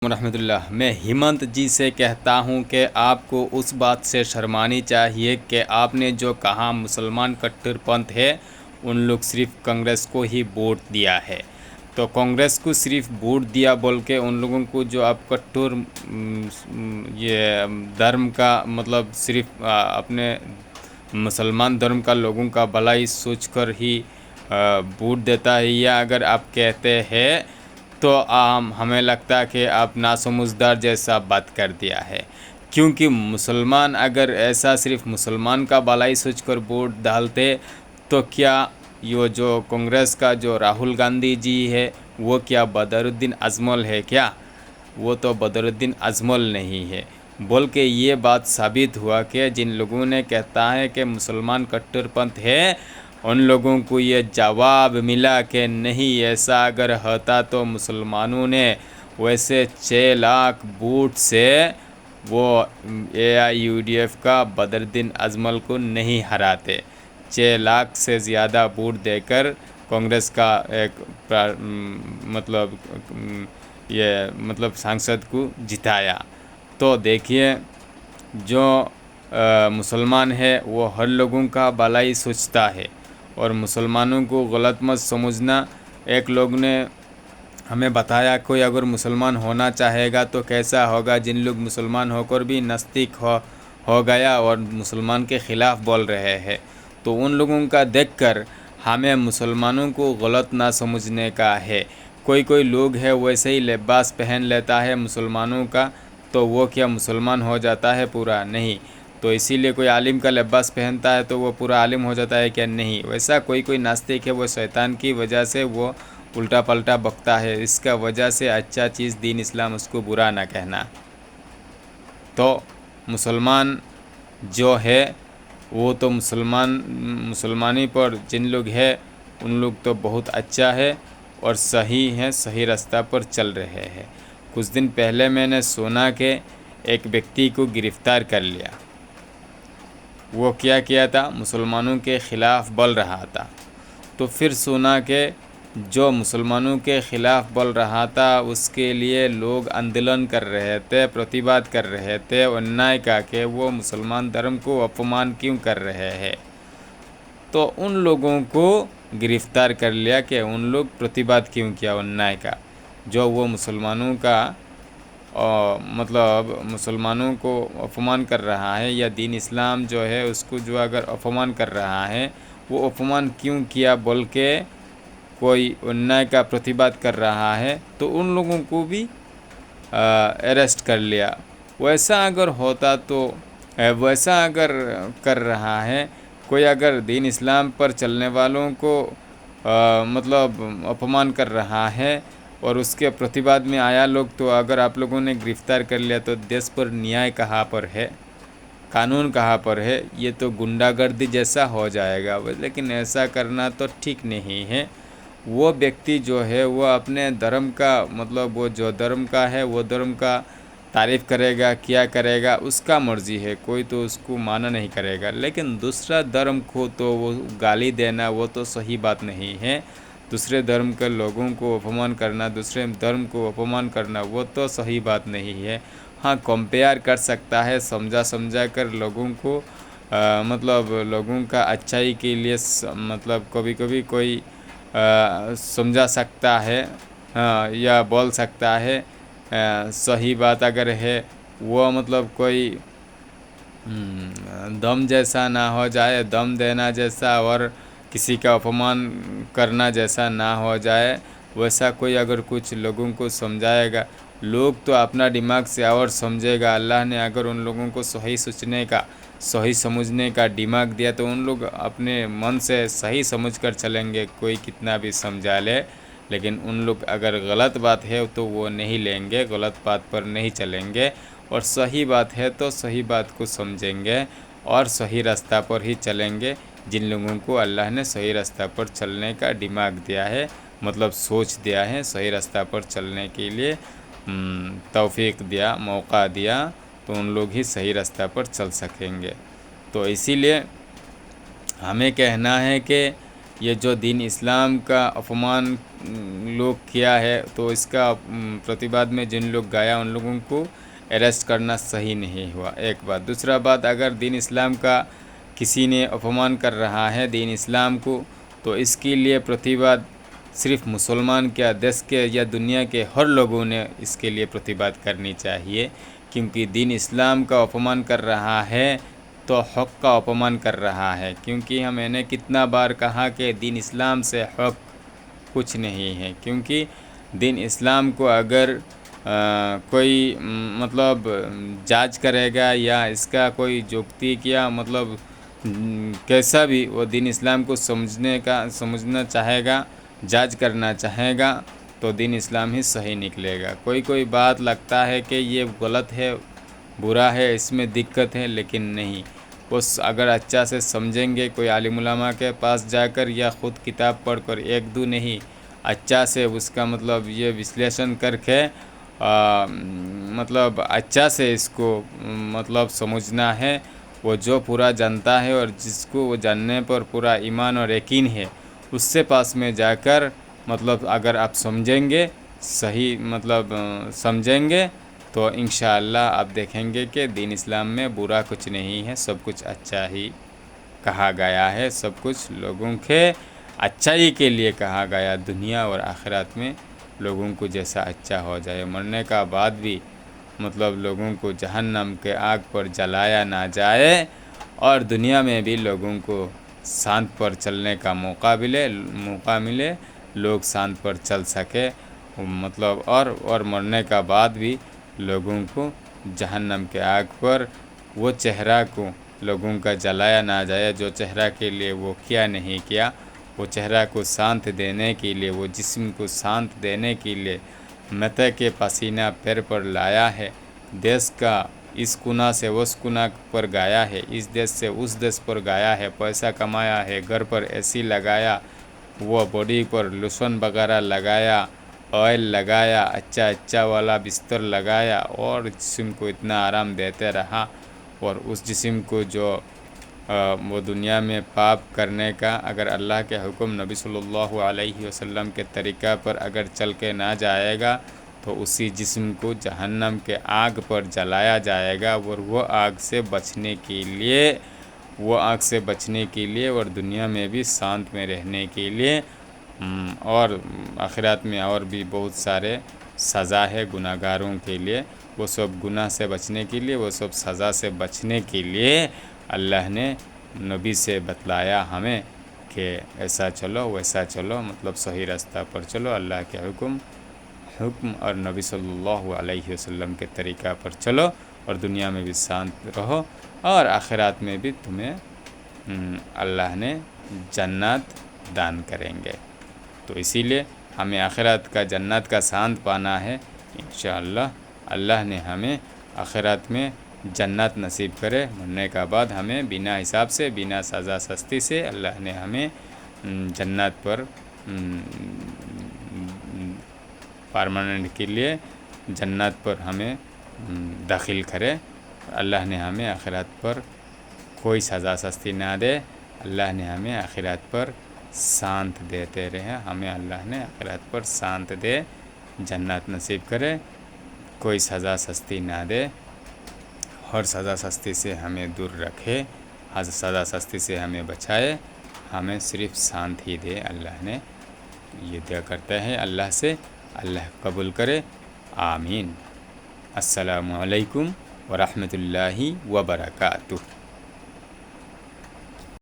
رحمۃ اللہ، میں ہیمنت جی سے کہتا ہوں کہ آپ کو اس بات سے شرمانی چاہیے کہ آپ نے جو کہا مسلمان کٹر پنتھ ہے، ان لوگ صرف کانگریس کو ہی ووٹ دیا ہے، تو کانگریس کو صرف ووٹ دیا بول کے ان لوگوں کو جو آپ کٹر یہ دھرم کا مطلب صرف اپنے مسلمان دھرم کا لوگوں کا بھلائی سوچ کر ہی ووٹ دیتا ہے، یا اگر آپ کہتے ہیں تو ہمیں لگتا ہے کہ آپ ناسمجھدار جیسا بات کر دیا ہے، کیونکہ مسلمان اگر ایسا صرف مسلمان کا بھلائی سوچ کر ووٹ ڈالتے تو کیا یہ جو کانگریس کا جو راہل گاندھی جی ہے وہ کیا بدر الدین اجمل ہے؟ کیا وہ تو بدر الدین اجمل نہیں ہے، بول کے یہ بات ثابت ہوا کہ جن لوگوں نے کہتا ہے کہ مسلمان کٹر پنتھ ہے، ان لوگوں کو یہ جواب ملا کہ نہیں، ایسا اگر ہوتا تو مسلمانوں نے ویسے 6 لاکھ ووٹ سے وہ AIUDF کا بدر الدین اجمل کو نہیں ہراتے، 6 لاکھ سے زیادہ ووٹ دے کر کانگریس کا ایک مطلب سانسد کو جتایا۔ تو دیکھیے، جو مسلمان ہے وہ ہر لوگوں کا بھلائی سوچتا ہے، اور مسلمانوں کو غلط مت سمجھنا۔ ایک لوگ نے ہمیں بتایا کوئی اگر مسلمان ہونا چاہے گا تو کیسا ہوگا، جن لوگ مسلمان ہو کر بھی نستعلیق ہو گیا اور مسلمان کے خلاف بول رہے ہیں، تو ان لوگوں کا دیکھ کر ہمیں مسلمانوں کو غلط نہ سمجھنے کا ہے۔ کوئی لوگ ہے ویسے ہی لباس پہن لیتا ہے مسلمانوں کا، تو وہ کیا مسلمان ہو جاتا ہے؟ پورا نہیں۔ تو اسی لیے کوئی عالم کا لباس پہنتا ہے تو وہ پورا عالم ہو جاتا ہے؟ کیا نہیں۔ ویسا کوئی ناستک ہے، وہ شیطان کی وجہ سے وہ الٹا پلٹا بکتا ہے، اس کا وجہ سے اچھا چیز دین اسلام اس کو برا نہ کہنا۔ تو مسلمان جو ہے وہ تو مسلمانی پر جن لوگ ہے ان لوگ تو بہت اچھا ہے اور صحیح ہے، صحیح راستہ پر چل رہے ہیں۔ کچھ دن پہلے میں نے سنا کہ ایک ویکتی کو گرفتار کر لیا۔ وہ کیا تھا؟ مسلمانوں کے خلاف بول رہا تھا۔ تو پھر سنا کہ جو مسلمانوں کے خلاف بول رہا تھا اس کے لیے لوگ آندولن کر رہے تھے، پرتیباد کر رہے تھے، انیائے کا کہ وہ مسلمان دھرم کو اپمان کیوں کر رہے ہیں۔ تو ان لوگوں کو گرفتار کر لیا کہ ان لوگ پرتیباد کیوں کیا انیائے کا، جو وہ مسلمانوں کا مطلب مسلمانوں کو اپمان کر رہا ہے، یا دین اسلام جو ہے اس کو جو اگر اپمان کر رہا ہے، وہ اپمان کیوں کیا بول کے کوئی انیائے کا پرتیباد کر رہا ہے، تو ان لوگوں کو بھی اریسٹ کر لیا۔ ویسا اگر ہوتا تو ویسا اگر کر رہا ہے کوئی، اگر دین اسلام پر چلنے والوں کو مطلب اپمان کر رہا ہے اور اس کے پرتیباد میں آیا لوگ، تو اگر آپ لوگوں نے گرفتار کر لیا تو دیش پر نیائے کہاں پر ہے، قانون کہاں پر ہے؟ یہ تو گنڈا گردی جیسا ہو جائے گا۔ لیکن ایسا کرنا تو ٹھیک نہیں ہے۔ وہ ویکتی جو ہے وہ اپنے دھرم کا مطلب وہ جو دھرم کا ہے وہ دھرم کا تعریف کرے گا، کیا کرے گا، اس کا مرضی ہے، کوئی تو اس کو مانا نہیں کرے گا۔ لیکن دوسرا دھرم کو تو وہ گالی دینا وہ تو صحیح بات نہیں ہے۔ دوسرے دھرم کے لوگوں کو اپمان کرنا، دوسرے دھرم کو اپمان کرنا وہ تو صحیح بات نہیں ہے۔ ہاں، کمپیئر کر سکتا ہے، سمجھا کر لوگوں کو مطلب لوگوں کا اچھائی کے لیے مطلب کبھی کوئی سمجھا سکتا ہے یا بول سکتا ہے صحیح بات اگر ہے، وہ مطلب کوئی دم جیسا نہ ہو جائے، دم دینا جیسا اور کسی کا اپمان کرنا جیسا نہ ہو جائے، ویسا کوئی اگر کچھ لوگوں کو سمجھائے گا، لوگ تو اپنا دماغ سے اور سمجھے گا۔ اللہ نے اگر ان لوگوں کو صحیح سوچنے کا، صحیح سمجھنے کا دماغ دیا تو ان لوگ اپنے من سے صحیح سمجھ کر چلیں گے، کوئی کتنا بھی سمجھا لے۔ لیکن ان لوگ اگر غلط بات ہے تو وہ نہیں لیں گے، غلط بات پر نہیں چلیں گے، اور صحیح بات ہے تو صحیح بات کو سمجھیں گے اور صحیح راستہ پر ہی چلیں گے۔ جن لوگوں کو اللہ نے صحیح راستہ پر چلنے کا دماغ دیا ہے، مطلب سوچ دیا ہے، صحیح راستہ پر چلنے کے لیے توفیق دیا، موقع دیا، تو ان لوگ ہی صحیح راستہ پر چل سکیں گے۔ تو اسی لیے ہمیں کہنا ہے کہ یہ جو دین اسلام کا اپمان لوگ کیا ہے تو اس کا پرتیباد میں جن لوگ گایا ان لوگوں کو اریسٹ کرنا صحیح نہیں ہوا، ایک بات۔ دوسرا بات، اگر دین اسلام کا کسی نے اپمان کر رہا ہے دین اسلام کو، تو اس کے لیے پرتیباد صرف مسلمان کیا، دیش کے یا دنیا کے ہر لوگوں نے اس کے لیے پرتیباد کرنی چاہیے، کیونکہ دین اسلام کا اپمان کر رہا ہے تو حق کا اپمان کر رہا ہے، کیونکہ میں نے کتنا بار کہا کہ دین اسلام سے حق کچھ نہیں ہے، کیونکہ دین اسلام کو اگر کوئی مطلب جاج کرے گا یا اس کا کوئی جوکتی کیا مطلب کیسا بھی وہ دین اسلام کو سمجھنا چاہے گا، جاج کرنا چاہے گا تو دین اسلام ہی صحیح نکلے گا۔ کوئی بات لگتا ہے کہ یہ غلط ہے، برا ہے، اس میں دقت ہے، لیکن نہیں، اس اگر اچھا سے سمجھیں گے کوئی عالم علماء کے پاس جا کر یا خود کتاب پڑھ کر، ایک دو نہیں، اچھا سے اس کا مطلب یہ وشلیشن کر کے مطلب اچھا سے اس کو مطلب سمجھنا ہے، وہ جو پورا جانتا ہے اور جس کو وہ جاننے پر پورا ایمان اور یقین ہے، اس سے پاس میں جا کر مطلب اگر آپ سمجھیں گے، صحیح مطلب سمجھیں گے، تو انشاءاللہ آپ دیکھیں گے کہ دین اسلام میں برا کچھ نہیں ہے، سب کچھ اچھا ہی کہا گیا ہے، سب کچھ لوگوں کے اچھائی کے لیے کہا گیا، دنیا اور آخرت میں لوگوں کو جیسا اچھا ہو جائے، مرنے کا بعد بھی مطلب لوگوں کو جہنم کے آگ پر جلایا نہ جائے، اور دنیا میں بھی لوگوں کو سانت پر چلنے کا موقع ملے، لوگ سانت پر چل سکے، مطلب اور مرنے کا بعد بھی لوگوں کو جہنم کے آگ پر وہ چہرہ کو لوگوں کا جلایا نہ جائے، جو چہرہ کے لیے وہ کیا نہیں کیا، وہ چہرہ کو شانت دینے کے لیے، وہ جسم کو شانت دینے کے لیے متے کے پسینہ پیر پر لایا ہے، دیش کا اس کونا سے اس کونا پر گایا ہے، اس دیش سے اس دیش پر گایا ہے، پیسہ کمایا ہے، گھر پر اے سی لگایا، وہ باڈی پر لوشن وغیرہ لگایا، آئل لگایا، اچھا والا بستر لگایا، اور جسم کو اتنا آرام دیتے رہا، اور اس جسم کو جو وہ دنیا میں پاپ کرنے کا اگر اللہ کے حکم نبی صلی اللہ علیہ وسلم کے طریقہ پر اگر چل کے نہ جائے گا تو اسی جسم کو جہنم کے آگ پر جلایا جائے گا، اور وہ آگ سے بچنے کے لیے اور دنیا میں بھی شانت میں رہنے کے لیے اور آخرت میں اور بھی بہت سارے سزا ہے گناہگاروں کے لیے، وہ سب گناہ سے بچنے کے لیے، وہ سب سزا سے بچنے کے لیے اللہ نے نبی سے بتلایا ہمیں کہ ایسا چلو ویسا چلو، مطلب صحیح راستہ پر چلو، اللہ کے حکم اور نبی صلی اللہ علیہ وسلم کے طریقہ پر چلو، اور دنیا میں بھی شانت رہو، اور آخرات میں بھی تمہیں اللہ نے جنت دان کریں گے۔ تو اسی لیے ہمیں آخرت کا جنت کا شانت پانا ہے، انشاءاللہ اللہ نے ہمیں آخرت میں جنت نصیب کرے، مرنے کا بعد ہمیں بنا حساب سے، بنا سزا سستی سے اللہ نے ہمیں جنت پر پرماننٹ کے لیے جنت پر ہمیں داخل کرے، اللہ نے ہمیں آخرت پر کوئی سزا سستی نہ دے، اللہ نے ہمیں آخرت پر شانت دیتے رہے، ہمیں اللہ نے آخرت پر شانت دے، جنت نصیب کرے، کوئی سزا سستی نہ دے، ہر سزا سستی سے ہمیں دور رکھے، ہر سزا سستی سے ہمیں بچائے، ہمیں صرف شانت ہی دے، اللہ نے یہ دعا کرتے ہیں اللہ سے، اللہ قبول کرے، آمین۔ السلام علیکم ورحمۃ اللہ وبرکاتہ۔